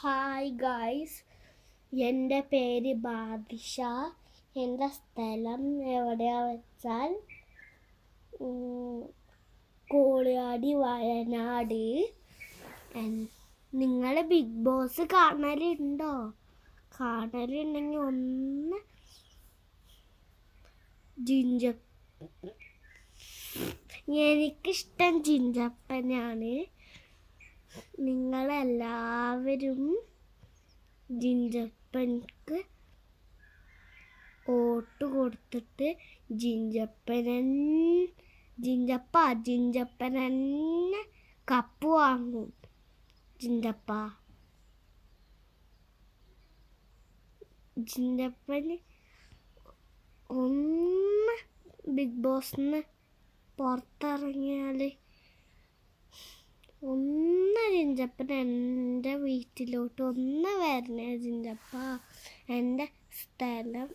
Hi guys, എൻ്റെ പേര് ബാദിഷ. എൻ്റെ സ്ഥലം എവിടെയാ വെച്ചാൽ കോളിയാടി, വയനാട്. നിങ്ങൾ ബിഗ് ബോസ് കാണലുണ്ടോ? കാണലുണ്ടെങ്കിൽ ഒന്ന് എനിക്കിഷ്ടം ജിഞ്ചപ്പനാണ്. നിങ്ങളെല്ലാവരും ജിഞ്ചപ്പൻക്ക് വോട്ട് കൊടുത്തിട്ട് ജിഞ്ചപ്പനെ കപ്പ് വാങ്ങും. ജിഞ്ചപ്പന് ഒന്ന് ബിഗ് ബോസിന് പുറത്തിറങ്ങിയാൽ ജിഞ്ചപ്പൻ എൻ്റെ വീട്ടിലോട്ട് വരണേ ജിഞ്ചപ്പ. എൻ്റെ സ്ഥലം